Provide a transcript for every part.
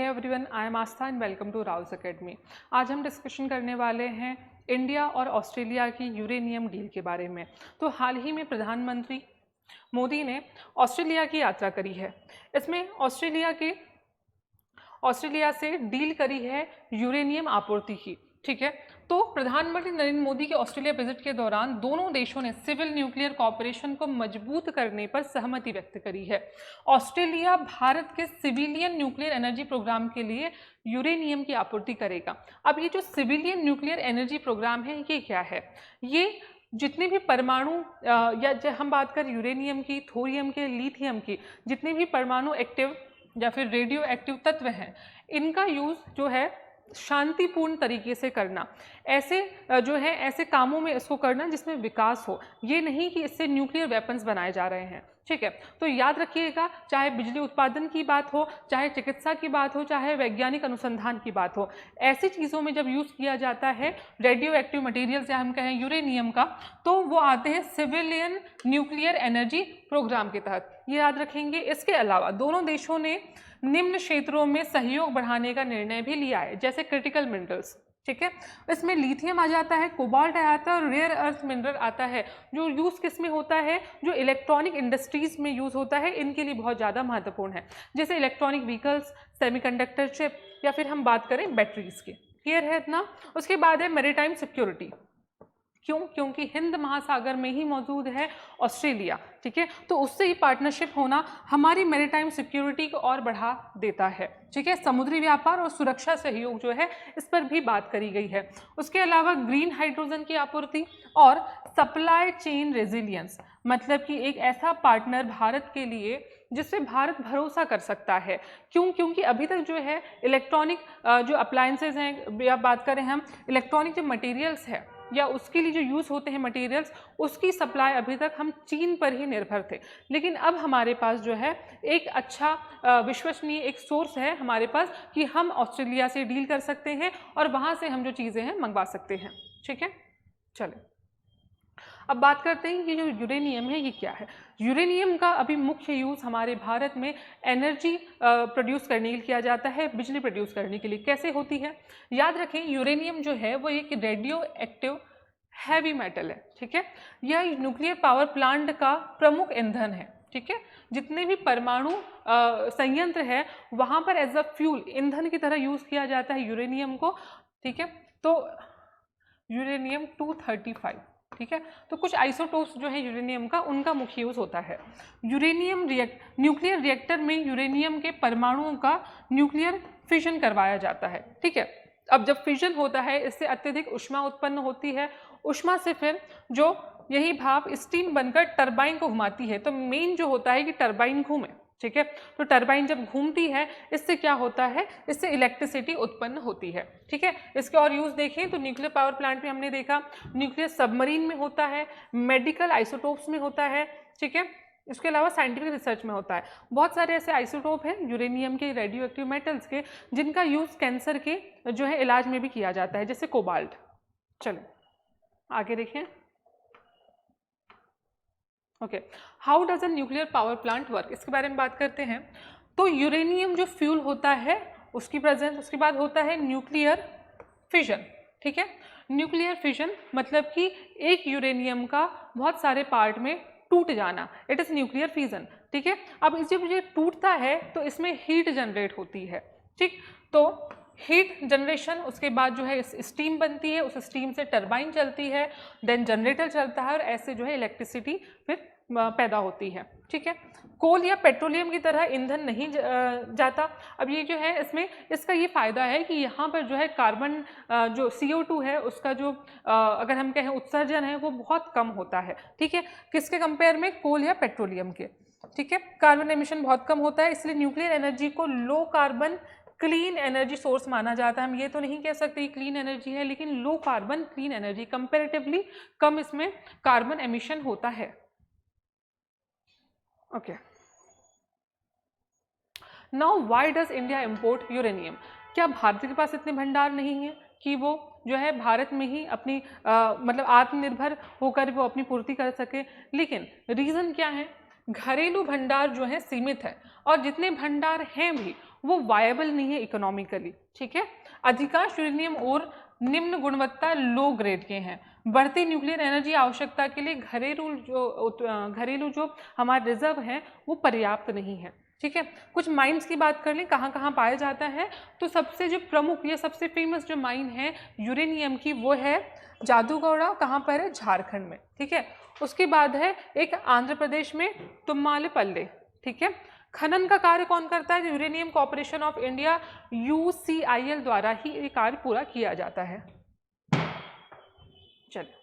Everyone, I am Aastha and welcome to Rau's academy. आज हम discussion करने वाले हैं इंडिया और ऑस्ट्रेलिया की यूरेनियम डील के बारे में। तो हाल ही में प्रधानमंत्री मोदी ने ऑस्ट्रेलिया की यात्रा करी है। इसमें ऑस्ट्रेलिया से डील करी है यूरेनियम आपूर्ति की। ठीक है, तो प्रधानमंत्री नरेंद्र मोदी के ऑस्ट्रेलिया विजिट के दौरान दोनों देशों ने सिविल न्यूक्लियर कॉपरेशन को मजबूत करने पर सहमति व्यक्त करी है। ऑस्ट्रेलिया भारत के सिविलियन न्यूक्लियर एनर्जी प्रोग्राम के लिए यूरेनियम की आपूर्ति करेगा। अब ये जो सिविलियन न्यूक्लियर एनर्जी प्रोग्राम है, ये क्या है? ये जितने भी परमाणु या जब हम बात करें यूरेनियम की, थोरियम के, लिथियम की, जितने भी परमाणु एक्टिव या फिर रेडियो एक्टिव तत्व हैं, इनका यूज़ जो है शांतिपूर्ण तरीके से करना, ऐसे कामों में इसको करना जिसमें विकास हो। ये नहीं कि इससे न्यूक्लियर वेपन्स बनाए जा रहे हैं। ठीक है, तो याद रखिएगा, चाहे बिजली उत्पादन की बात हो, चाहे चिकित्सा की बात हो, चाहे वैज्ञानिक अनुसंधान की बात हो, ऐसी चीज़ों में जब यूज़ किया जाता है रेडियो एक्टिव मटीरियल्स या हम कहें यूरेनियम का, तो वो आते हैं सिविलियन न्यूक्लियर एनर्जी प्रोग्राम के तहत। ये याद रखेंगे। इसके अलावा दोनों देशों ने निम्न क्षेत्रों में सहयोग बढ़ाने का निर्णय भी लिया है, जैसे क्रिटिकल मिनरल्स। ठीक है, इसमें लिथियम आ जाता है, कोबाल्ट आ जाता है और रेयर अर्थ मिनरल आता है, जो यूज़ किस में होता है, जो इलेक्ट्रॉनिक इंडस्ट्रीज में यूज़ होता है, इनके लिए बहुत ज़्यादा महत्वपूर्ण है, जैसे इलेक्ट्रॉनिक व्हीकल्स, सेमीकंडक्टर चिप, या फिर हम बात करें बैटरीज की। क्लियर है इतना? उसके बाद है मैरीटाइम सिक्योरिटी। क्यों? क्योंकि हिंद महासागर में ही मौजूद है ऑस्ट्रेलिया। ठीक है, तो उससे ही पार्टनरशिप होना हमारी मैरीटाइम सिक्योरिटी को और बढ़ा देता है। ठीक है, समुद्री व्यापार और सुरक्षा सहयोग जो है, इस पर भी बात करी गई है। उसके अलावा ग्रीन हाइड्रोजन की आपूर्ति और सप्लाई चेन रेजिलियंस, मतलब कि एक ऐसा पार्टनर भारत के लिए जिस पे भारत भरोसा कर सकता है। क्यों? क्योंकि अभी तक जो है इलेक्ट्रॉनिक जो अप्लायंसेज हैं, या बात करें हम इलेक्ट्रॉनिक जो मटेरियल्स है या उसके लिए जो यूज़ होते हैं मटेरियल्स, उसकी सप्लाई अभी तक हम चीन पर ही निर्भर थे। लेकिन अब हमारे पास जो है एक अच्छा विश्वसनीय एक सोर्स है हमारे पास कि हम ऑस्ट्रेलिया से डील कर सकते हैं और वहाँ से हम जो चीज़ें हैं मंगवा सकते हैं। ठीक है, चलें अब बात करते हैं कि जो यूरेनियम है ये क्या है। यूरेनियम का अभी मुख्य यूज़ हमारे भारत में एनर्जी प्रोड्यूस करने के लिए किया जाता है, बिजली प्रोड्यूस करने के लिए। कैसे होती है? याद रखें, यूरेनियम जो है वो एक रेडियो एक्टिव हैवी मेटल है। ठीक है, यह न्यूक्लियर पावर प्लांट का प्रमुख ईंधन है। ठीक है, जितने भी परमाणु संयंत्र है वहाँ पर एज अ फ्यूल, ईंधन की तरह यूज़ किया जाता है यूरेनियम को। ठीक है, तो यूरेनियम 235। ठीक है, तो कुछ आइसोटोप्स जो है यूरेनियम का, उनका मुख्य यूज़ होता है। न्यूक्लियर रिएक्टर में यूरेनियम के परमाणुओं का न्यूक्लियर फिशन करवाया जाता है। ठीक है, अब जब फिशन होता है, इससे अत्यधिक ऊष्मा उत्पन्न होती है। ऊष्मा से फिर जो यही भाप स्टीम बनकर टरबाइन को घुमाती है। तो मेन जो होता है कि टरबाइन घूमे। ठीक है, तो टरबाइन जब घूमती है, इससे क्या होता है, इससे इलेक्ट्रिसिटी उत्पन्न होती है। ठीक है, इसके और यूज़ देखें तो न्यूक्लियर पावर प्लांट में हमने देखा, न्यूक्लियर सबमरीन में होता है, मेडिकल आइसोटोप्स में होता है। ठीक है, इसके अलावा साइंटिफिक रिसर्च में होता है। बहुत सारे ऐसे आइसोटोप हैं यूरेनियम के, रेडियो एक्टिव मेटल्स के, जिनका यूज़ कैंसर के जो है इलाज में भी किया जाता है, जैसे कोबाल्ट। चलो आगे देखें। Okay, how does a nuclear power plant work, इसके बारे में बात करते हैं। तो यूरेनियम जो फ्यूल होता है उसकी प्रेजेंस, उसके बाद होता है न्यूक्लियर फिशन। ठीक है, न्यूक्लियर फिशन मतलब कि एक यूरेनियम का बहुत सारे पार्ट में टूट जाना, इट इज़ न्यूक्लियर फिजन। ठीक है, अब जब ये टूटता है तो इसमें हीट जनरेट होती है। ठीक, तो हीट जनरेशन, उसके बाद जो है स्टीम बनती है, उस स्टीम से टरबाइन चलती है, देन जनरेटर चलता है और ऐसे जो है इलेक्ट्रिसिटी फिर पैदा होती है। ठीक है, कोल या पेट्रोलियम की तरह ईंधन नहीं जाता। अब ये जो है इसमें इसका ये फ़ायदा है कि यहाँ पर जो है कार्बन जो CO2 है उसका जो अगर हम कहें उत्सर्जन है वो बहुत कम होता है। ठीक है, किसके कंपेयर में? कोल या पेट्रोलियम के। ठीक है, कार्बन एमिशन बहुत कम होता है, इसलिए न्यूक्लियर एनर्जी को लो कार्बन क्लीन एनर्जी सोर्स माना जाता है। हम ये तो नहीं कह सकते क्लीन एनर्जी है, लेकिन low carbon clean energy, comparatively कम इसमें कार्बन एमिशन होता है। Okay, now why does India import uranium? क्या भारत के पास इतने भंडार नहीं है कि वो जो है भारत में ही अपनी मतलब आत्मनिर्भर होकर वो अपनी पूर्ति कर सके? लेकिन रीज़न क्या है? घरेलू भंडार जो है सीमित है, और जितने भंडार हैं भी वो वायबल नहीं है इकोनॉमिकली, ठीक है। अधिकांश यूरेनियम और निम्न गुणवत्ता लो ग्रेड के हैं। बढ़ती न्यूक्लियर एनर्जी आवश्यकता के लिए घरेलू जो हमारे रिजर्व हैं वो पर्याप्त नहीं है, ठीक है। कुछ माइंस की बात कर लें कहाँ कहाँ पाया जाता है, तो सबसे जो प्रमुख या सबसे फेमस जो माइन है यूरेनियम की वो है जादूगौड़ा, कहाँ पर है, झारखंड में, ठीक है। उसके बाद है एक आंध्र प्रदेश में तुम्मालेपल्ले, ठीक है। खनन का कार्य कौन करता है, uranium corporation of India UCIL द्वारा ही ये कार्य पूरा किया जाता है। चलिए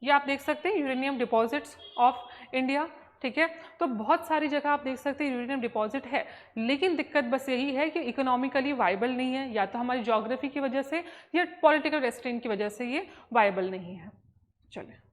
ये आप देख सकते हैं यूरेनियम डिपॉजिट्स ऑफ इंडिया, ठीक है। तो बहुत सारी जगह आप देख सकते हैं यूरेनियम डिपॉजिट है, लेकिन दिक्कत बस यही है कि इकोनॉमिकली वायबल नहीं है, या तो हमारी ज्योग्राफी की वजह से या पॉलिटिकल रेस्ट्रेंट की वजह से ये वायबल नहीं है। चलिए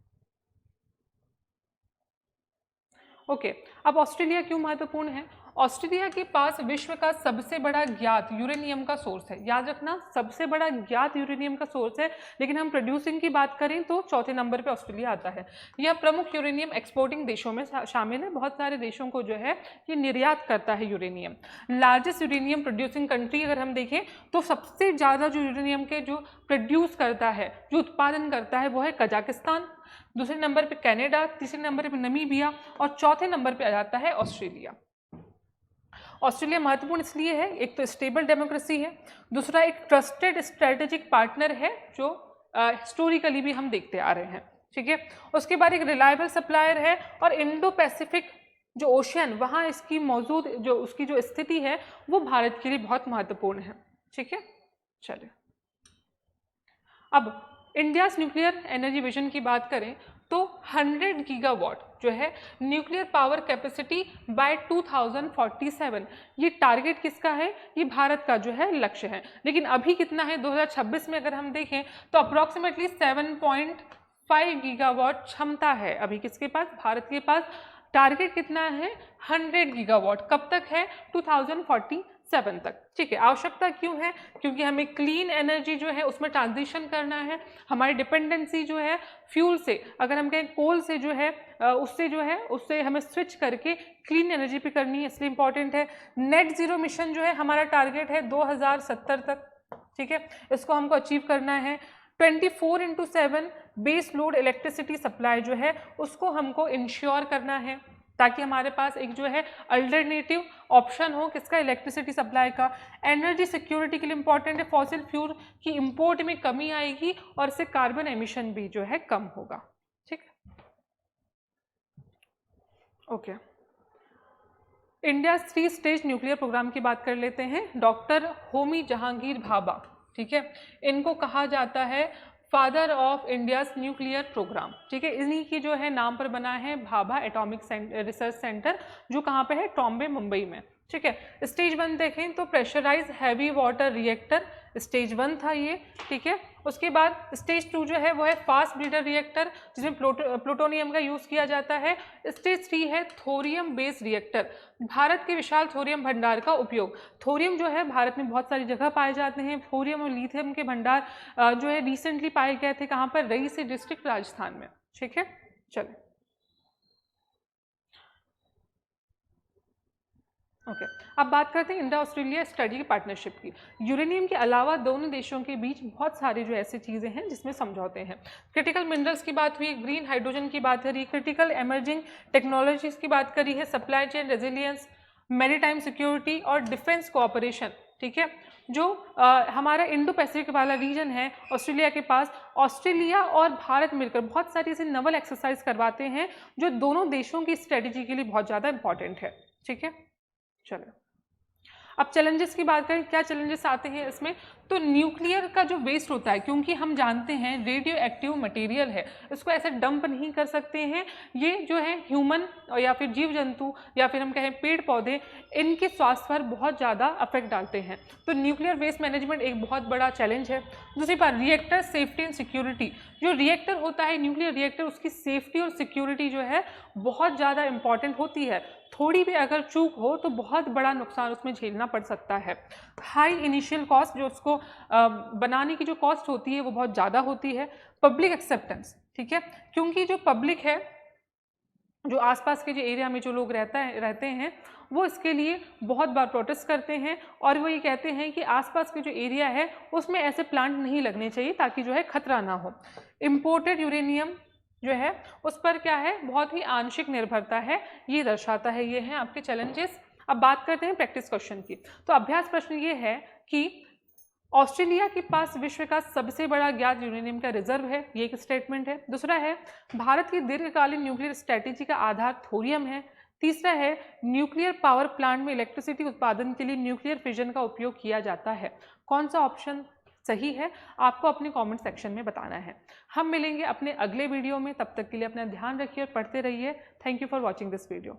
ओके, अब ऑस्ट्रेलिया क्यों महत्वपूर्ण है। ऑस्ट्रेलिया के पास विश्व का सबसे बड़ा ज्ञात यूरेनियम का सोर्स है, याद रखना सबसे बड़ा ज्ञात यूरेनियम का सोर्स है, लेकिन हम प्रोड्यूसिंग की बात करें तो चौथे नंबर पे ऑस्ट्रेलिया आता है। यह प्रमुख यूरेनियम एक्सपोर्टिंग देशों में शामिल है, बहुत सारे देशों को जो है ये निर्यात करता है uranium. Largest uranium producing country अगर हम देखें तो सबसे ज़्यादा जो यूरेनियम के जो प्रोड्यूस करता है, जो उत्पादन करता है वो है कजाकिस्तान, दूसरे नंबर पे कनाडा, तीसरे नंबर पे नमीबिया और चौथे नंबर पे आ जाता है ऑस्ट्रेलिया। ऑस्ट्रेलिया महत्वपूर्ण इसलिए है, एक तो स्टेबल डेमोक्रेसी है, दूसरा एक ट्रस्टेड स्ट्रेटेजिक पार्टनर है जो हिस्टोरिकली भी हम देखते आ रहे हैं, ठीक है। उसके बाद एक रिलायबल सप्लायर है, और इंडो पैसिफिक जो ओशियन वहाँ इसकी मौजूद जो उसकी जो स्थिति है वो भारत के लिए बहुत महत्वपूर्ण है, ठीक है। चलिए अब इंडियाज न्यूक्लियर एनर्जी विजन की बात करें तो 100 गीगावाट जो है न्यूक्लियर पावर कैपेसिटी बाय 2047, ये टारगेट किसका है, ये भारत का जो है लक्ष्य है। लेकिन अभी कितना है 2026 में अगर हम देखें तो अप्रॉक्सीमेटली 7.5 गीगावाट क्षमता है अभी किसके पास, भारत के पास। टारगेट कितना है 100 गीगावाट, कब तक है 2047 तक, ठीक है। आवश्यकता क्यों है, क्योंकि हमें क्लीन एनर्जी जो है उसमें ट्रांजिशन करना है। हमारी डिपेंडेंसी जो है फ्यूल से, अगर हम कहें कोल से जो है उससे हमें स्विच करके क्लीन एनर्जी पे करनी है, इसलिए इंपॉर्टेंट है। नेट जीरो मिशन जो है हमारा टारगेट है 2070 तक, ठीक है, इसको हमको अचीव करना है। 24/7 बेस लोड इलेक्ट्रिसिटी सप्लाई जो है उसको हमको इंश्योर करना है, ताकि हमारे पास एक जो है अल्टरनेटिव ऑप्शन हो किसका, इलेक्ट्रिसिटी सप्लाई का। एनर्जी सिक्योरिटी के लिए इंपॉर्टेंट है, फॉसिल फ्यूल की इंपोर्ट में कमी आएगी और इससे कार्बन एमिशन भी जो है कम होगा, ठीक है। Okay, India 3 stage nuclear programme की बात कर लेते हैं। डॉक्टर होमी जहांगीर भाभा, ठीक है, इनको कहा जाता है father of India's nuclear programme, ठीक है। इन्हीं की जो है नाम पर बना है भाभा एटॉमिक रिसर्च सेंटर, जो कहाँ पे है, ट्रॉम्बे, मुंबई में, ठीक है। स्टेज 1 देखें तो pressurised heavy water reactor, stage 1 था ये, ठीक है। उसके बाद स्टेज 2 जो है वो है फास्ट ब्रीडर रिएक्टर, जिसमें प्लूटोनियम का यूज़ किया जाता है। स्टेज 3 है थोरियम बेस्ड रिएक्टर, भारत के विशाल थोरियम भंडार का उपयोग। थोरियम जो है भारत में बहुत सारी जगह पाए जाते हैं। थोरियम और लिथियम के भंडार जो है रिसेंटली पाए गए थे, कहाँ पर, रईसी डिस्ट्रिक्ट, राजस्थान में, ठीक है। चलिए ओके, अब बात करते हैं इंडिया ऑस्ट्रेलिया स्ट्रेटेजिक पार्टनरशिप की। यूरेनियम के अलावा दोनों देशों के बीच बहुत सारी जो ऐसी चीज़ें हैं जिसमें समझौते हैं। क्रिटिकल मिनरल्स की बात हुई, ग्रीन हाइड्रोजन की बात करी, क्रिटिकल एमर्जिंग टेक्नोलॉजीज की बात करी है, supply chain resilience, maritime security और डिफेंस कोऑपरेशन, ठीक है। जो हमारा इंडो पैसिफिक वाला रीजन है ऑस्ट्रेलिया के पास, ऑस्ट्रेलिया और भारत मिलकर बहुत सारी ऐसी नवल एक्सरसाइज करवाते हैं जो दोनों देशों की स्ट्रेटेजी के लिए बहुत ज़्यादा इंपॉर्टेंट है, ठीक है। चलो अब चैलेंजेस की बात करें, क्या चैलेंजेस आते हैं इसमें, तो न्यूक्लियर का जो वेस्ट होता है, क्योंकि हम जानते हैं रेडियो एक्टिव मटेरियल है, इसको ऐसे डंप नहीं कर सकते हैं। ये जो है ह्यूमन या फिर जीव जंतु या फिर हम कहें पेड़ पौधे, इनके स्वास्थ्य पर बहुत ज़्यादा अफेक्ट डालते हैं। तो न्यूक्लियर वेस्ट मैनेजमेंट एक बहुत बड़ा चैलेंज है। दूसरी बात, रिएक्टर सेफ्टी एंड सिक्योरिटी, जो रिएक्टर होता है न्यूक्लियर रिएक्टर, उसकी सेफ्टी और सिक्योरिटी जो है बहुत ज़्यादा इंपॉर्टेंट होती है। थोड़ी भी अगर चूक हो तो बहुत बड़ा नुकसान उसमें झेलना पड़ सकता है। हाई इनिशियल कॉस्ट, जो उसको बनाने की जो कॉस्ट होती है वो बहुत ज़्यादा होती है। पब्लिक एक्सेप्टेंस, ठीक है, क्योंकि जो पब्लिक है जो आसपास के जो एरिया में जो लोग रहते हैं वो इसके लिए बहुत बार प्रोटेस्ट करते हैं और वो ये कहते हैं कि आसपास के जो एरिया है उसमें ऐसे प्लांट नहीं लगने चाहिए ताकि जो है खतरा ना हो। इम्पोर्टेड यूरेनियम जो है उस पर क्या है, बहुत ही आंशिक निर्भरता है, ये दर्शाता है। ये हैं आपके चैलेंजेस। अब बात करते हैं प्रैक्टिस क्वेश्चन की। तो अभ्यास प्रश्न ये है कि ऑस्ट्रेलिया के पास विश्व का सबसे बड़ा ज्ञात यूरेनियम का रिजर्व है, ये एक स्टेटमेंट है। दूसरा है भारत की दीर्घकालीन न्यूक्लियर स्ट्रेटेजी का आधार थोरियम है। तीसरा है न्यूक्लियर पावर प्लांट में इलेक्ट्रिसिटी उत्पादन के लिए न्यूक्लियर फिजन का उपयोग किया जाता है। कौन सा ऑप्शन सही है आपको अपने कमेंट सेक्शन में बताना है। हम मिलेंगे अपने अगले वीडियो में, तब तक के लिए अपना ध्यान रखिए और पढ़ते रहिए। Thank you for watching this video.